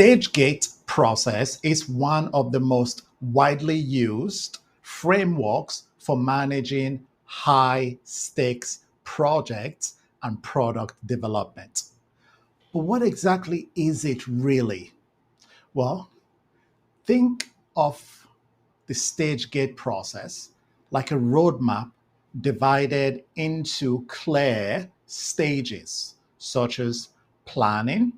Stage gate process is one of the most widely used frameworks for managing high stakes projects and product development. But what exactly is it really? Well, think of the stage gate process like a roadmap divided into clear stages, such as planning,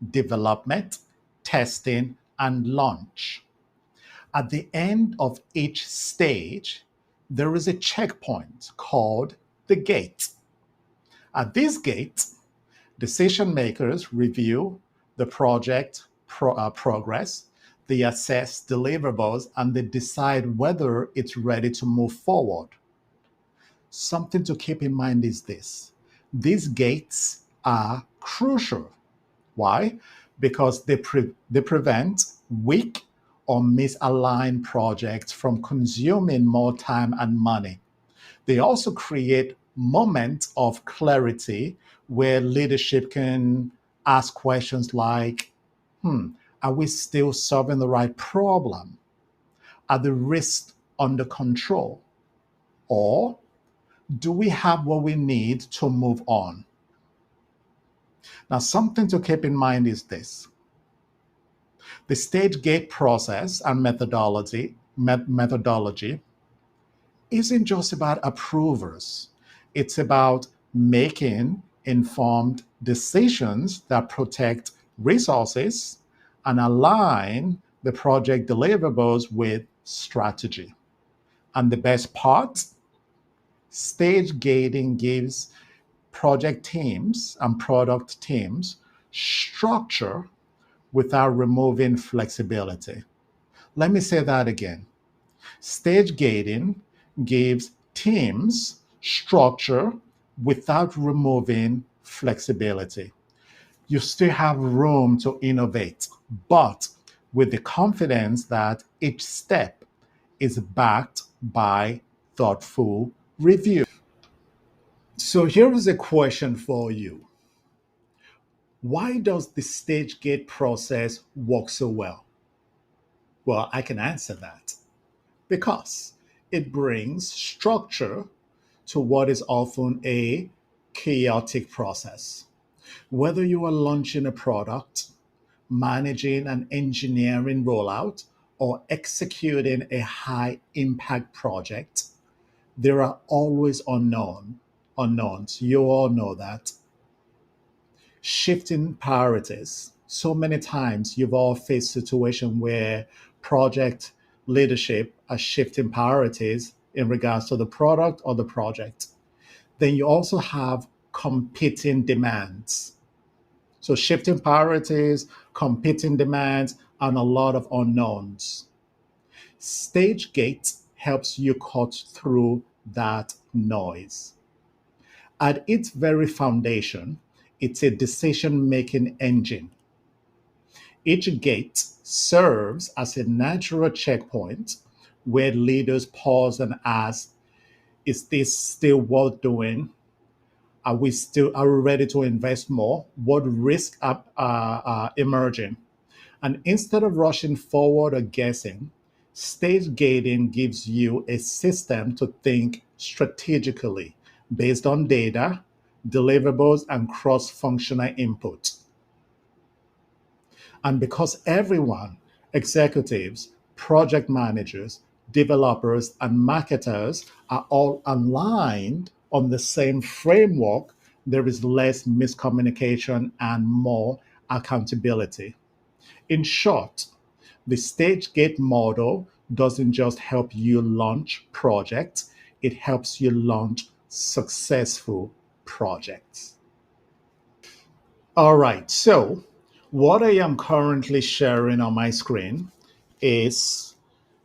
development, testing, and launch. At the end of each stage, there is a checkpoint called the gate. At this gate, decision makers review the project progress, they assess deliverables, and they decide whether it's ready to move forward. Something to keep in mind is this: these gates are crucial. Why? Because they prevent weak or misaligned projects from consuming more time and money. They also create moments of clarity where leadership can ask questions like, are we still solving the right problem? Are the risks under control? Or do we have what we need to move on? Now, something to keep in mind is this: the stage gate process and methodology isn't just about approvers. It's about making informed decisions that protect resources and align the project deliverables with strategy. And the best part, stage gating gives project teams and product teams structure without removing flexibility. Let me say that again. Stage gating gives teams structure without removing flexibility. You still have room to innovate, but with the confidence that each step is backed by thoughtful review. So here is a question for you. Why does the stage gate process work so well? Well, I can answer that. Because it brings structure to what is often a chaotic process. Whether you are launching a product, managing an engineering rollout, or executing a high impact project, there are always unknowns. You all know that. Shifting priorities. So many times you've all faced situation where project leadership are shifting priorities in regards to the product or the project. Then you also have competing demands. So shifting priorities, competing demands, and a lot of unknowns. Stage gate helps you cut through that noise. At its very foundation, it's a decision making engine. Each gate serves as a natural checkpoint where leaders pause and ask, is this still worth doing? Are we ready to invest more? What risks are emerging? And instead of rushing forward or guessing, stage gating gives you a system to think strategically based on data, deliverables, and cross functional input. And because everyone, executives, project managers, developers, and marketers are all aligned on the same framework, there is less miscommunication and more accountability. In short, the stage gate model doesn't just help you launch projects, it helps you launch successful projects. All right, so what I am currently sharing on my screen is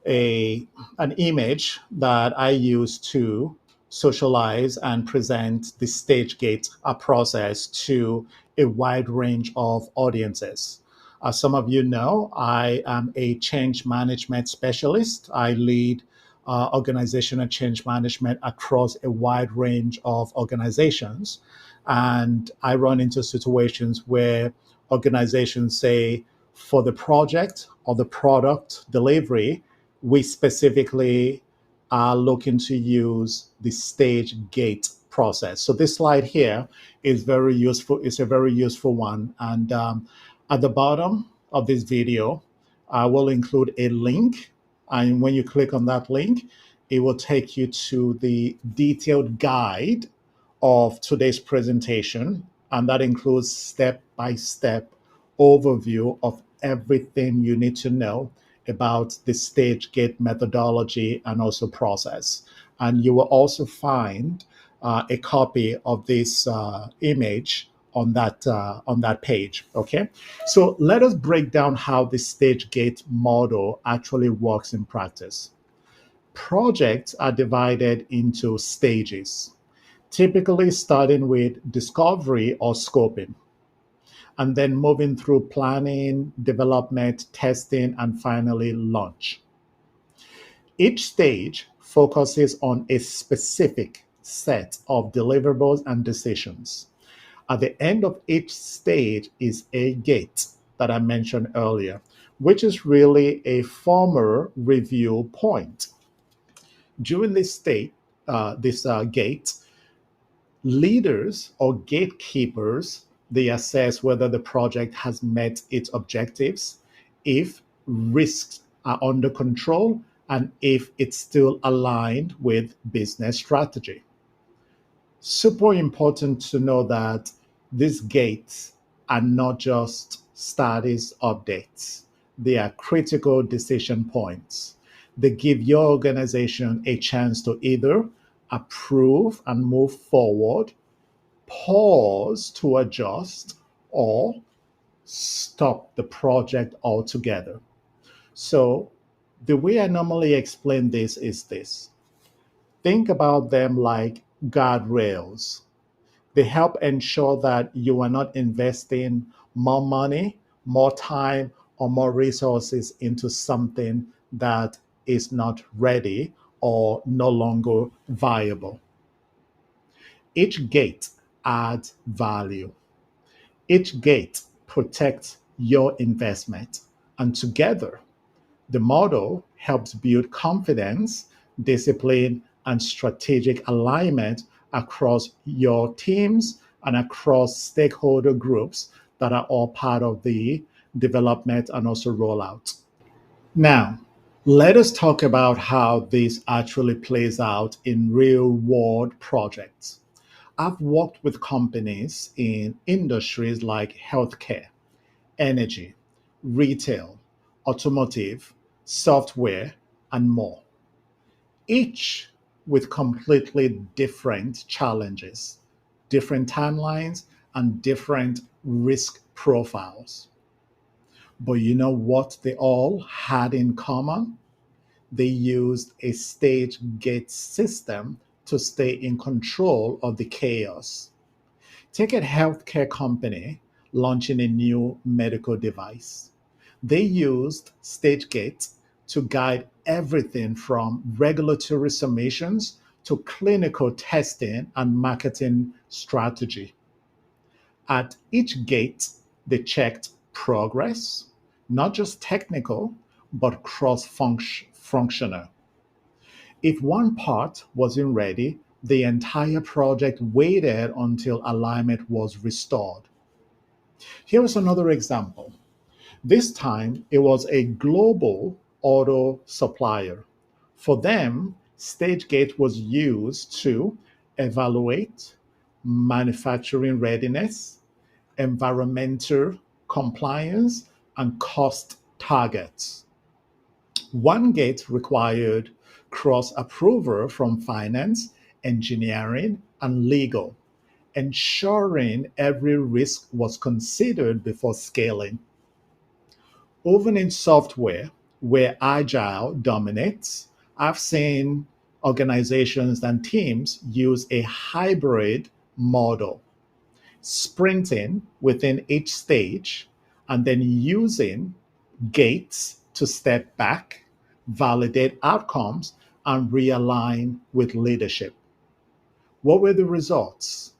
a an image that I use to socialize and present the stage gate process to a wide range of audiences. As some of you know, I am a change management specialist. I lead organizational change management across a wide range of organizations. And I run into situations where organizations say, For the project or the product delivery, we specifically are looking to use the stage gate process. So this slide here is very useful. It's a very useful one. And at the bottom of this video, I will include a link. And when you click on that link, it will take you to the detailed guide of today's presentation. And that includes step-by-step overview of everything you need to know about the stage gate methodology and also process. And you will also find a copy of this image on that page. Okay, so let us break down how the stage gate model actually works in practice. Projects are divided into stages, typically starting with discovery or scoping, and then moving through planning, development, testing, and finally launch. Each stage focuses on a specific set of deliverables and decisions. At the end of each stage is a gate that I mentioned earlier, which is really a formal review point. During this gate, leaders or gatekeepers, they assess whether the project has met its objectives, if risks are under control, and if it's still aligned with business strategy. Super important to know that these gates are not just status updates. They are critical decision points. They give your organization a chance to either approve and move forward, pause to adjust, or stop the project altogether. So, the way I normally explain this is this: think about them like guardrails. They help ensure that you are not investing more money, more time, or more resources into something that is not ready or no longer viable. Each gate adds value. Each gate protects your investment. And together, the model helps build confidence, discipline, and strategic alignment across your teams and across stakeholder groups that are all part of the development and also rollout. Now, let us talk about how this actually plays out in real world projects. I've worked with companies in industries like healthcare, energy, retail, automotive, software, and more, each with completely different challenges, different timelines, and different risk profiles. But you know what they all had in common? They used a stage gate system to stay in control of the chaos. Take a healthcare company launching a new medical device. They used StageGate to guide everything from regulatory submissions to clinical testing and marketing strategy. At each gate, they checked progress, not just technical, but cross functional. If one part wasn't ready, the entire project waited until alignment was restored. Here is another example. This time, it was a global auto supplier. For them, StageGate was used to evaluate manufacturing readiness, environmental compliance, and cost targets. One gate required cross approval from finance, engineering, and legal, ensuring every risk was considered before scaling. Even in software, where Agile dominates, I've seen organizations and teams use a hybrid model, sprinting within each stage and then using gates to step back, validate outcomes, and realign with leadership. What were the results?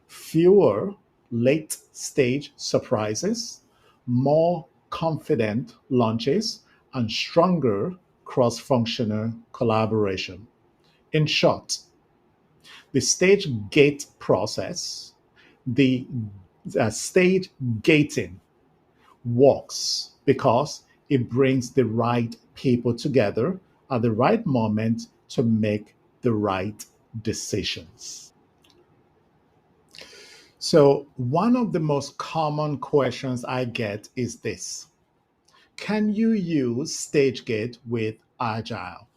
Fewer late stage surprises, more confident launches, and stronger cross functional collaboration. In short, the stage gate process, the stage gating works because it brings the right people together at the right moment to make the right decisions. So, one of the most common questions I get is this: can you use StageGate with Agile?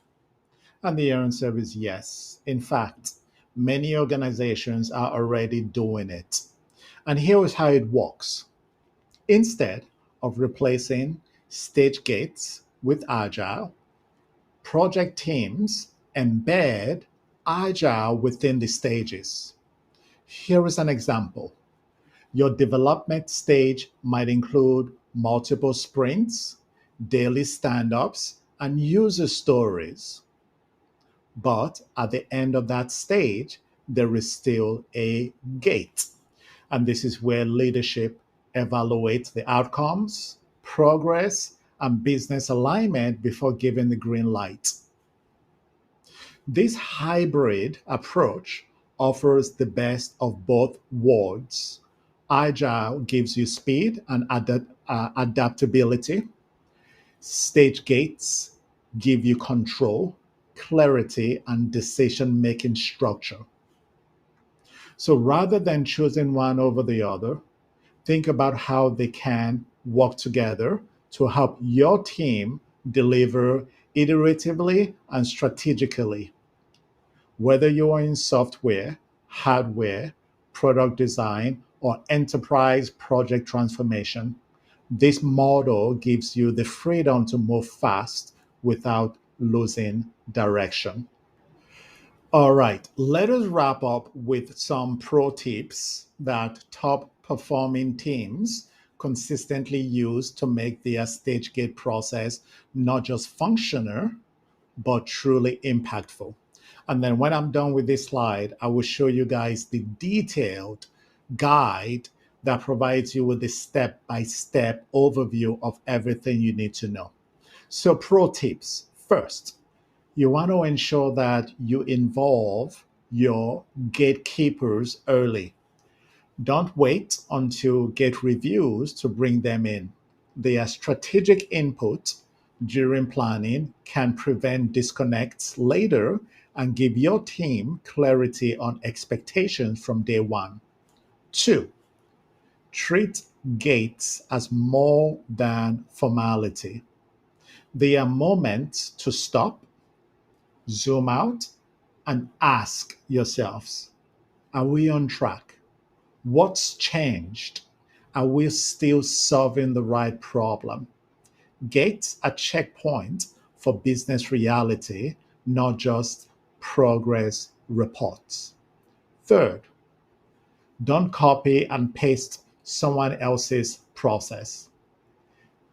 And the answer is yes. In fact, many organizations are already doing it. And here is how it works. Instead of replacing stage gates with Agile, project teams embed Agile within the stages. Here is an example. Your development stage might include multiple sprints, daily stand ups, and user stories. But at the end of that stage, there is still a gate. And this is where leadership evaluates the outcomes, progress, and business alignment before giving the green light. This hybrid approach offers the best of both worlds. Agile gives you speed and adaptability. Stage gates give you control, clarity, and decision making structure. So rather than choosing one over the other, think about how they can work together to help your team deliver iteratively and strategically. Whether you are in software, hardware, product design, or enterprise project transformation, this model gives you the freedom to move fast without losing direction. All right, let us wrap up with some pro tips that top performing teams consistently use to make their stage gate process not just functional, but truly impactful. And then when I'm done with this slide, I will show you guys the detailed guide that provides you with a step by step overview of everything you need to know. So, pro tips first, you want to ensure that you involve your gatekeepers early. Don't wait until gate reviews to bring them in. Their strategic input during planning can prevent disconnects later and give your team clarity on expectations from day one. Two, treat gates as more than formality. They are moments to stop, zoom out, and ask yourselves, are we on track? What's changed? Are we still solving the right problem? Gates are checkpoints for business reality, not just progress reports. Third, don't copy and paste someone else's process.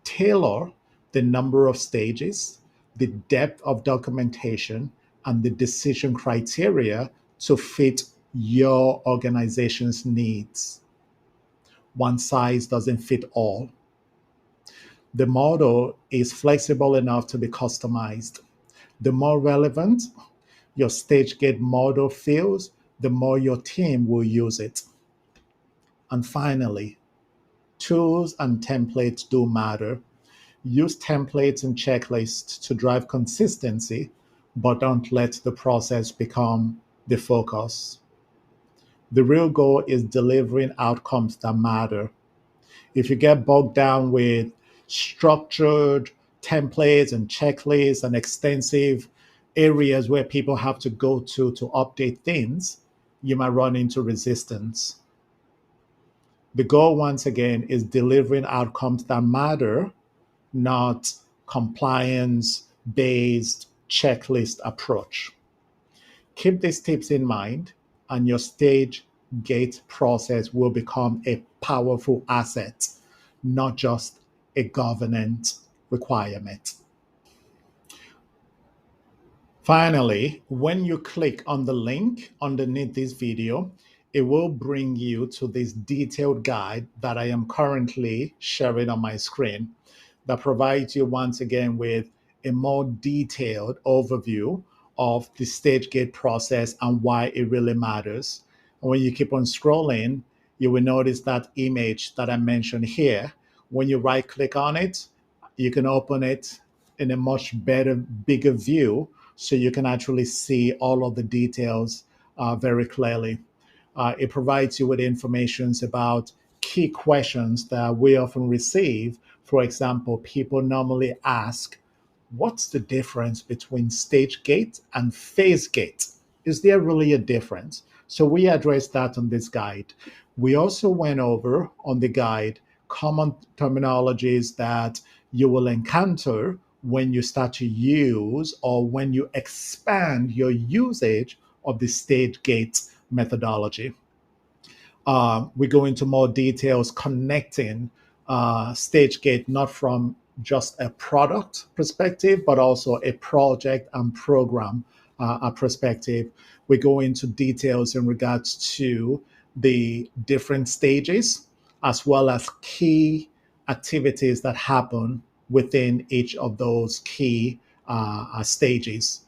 Tailor the number of stages, the depth of documentation, and the decision criteria to fit your organization's needs. One size doesn't fit all. The model is flexible enough to be customized. The more relevant your stage gate model feels, the more your team will use it. And finally, tools and templates do matter. Use templates and checklists to drive consistency, but don't let the process become the focus. The real goal is delivering outcomes that matter. If you get bogged down with structured templates and checklists and extensive areas where people have to go to update things, you might run into resistance. The goal, once again, is delivering outcomes that matter, not compliance based checklist approach. Keep these tips in mind, and your stage gate process will become a powerful asset, not just a governance requirement. Finally, when you click on the link underneath this video, it will bring you to this detailed guide that I am currently sharing on my screen that provides you once again with a more detailed overview of the stage gate process and why it really matters. And when you keep on scrolling, you will notice that image that I mentioned here. When you right click on it, you can open it in a much better, bigger view so you can actually see all of the details very clearly. It provides you with information about key questions that we often receive. For example, people normally ask, what's the difference between stage gate and phase gate? Is there really a difference? So we addressed that on this guide. We also went over on the guide common terminologies that you will encounter when you start to use or when you expand your usage of the stage gate methodology. We go into more details connecting StageGate not from just a product perspective, but also a project and program perspective. We go into details in regards to the different stages, as well as key activities that happen within each of those key stages.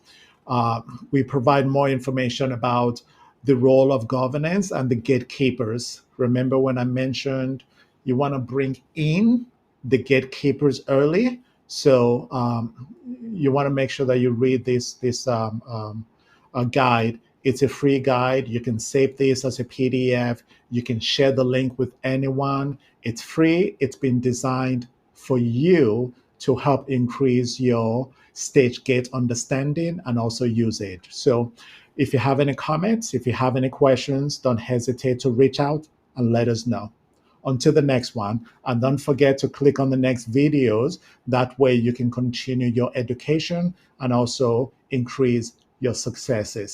Uh, we provide more information about the role of governance and the gatekeepers. Remember when I mentioned you want to bring in the gatekeepers early? So you want to make sure that you read this guide. It's a free guide. You can save this as a PDF. You can share the link with anyone. It's free. It's been designed for you to help increase your stage gate understanding and also usage. So if you have any comments, if you have any questions, don't hesitate to reach out and let us know. Until the next one, and don't forget to click on the next videos. That way you can continue your education and also increase your successes.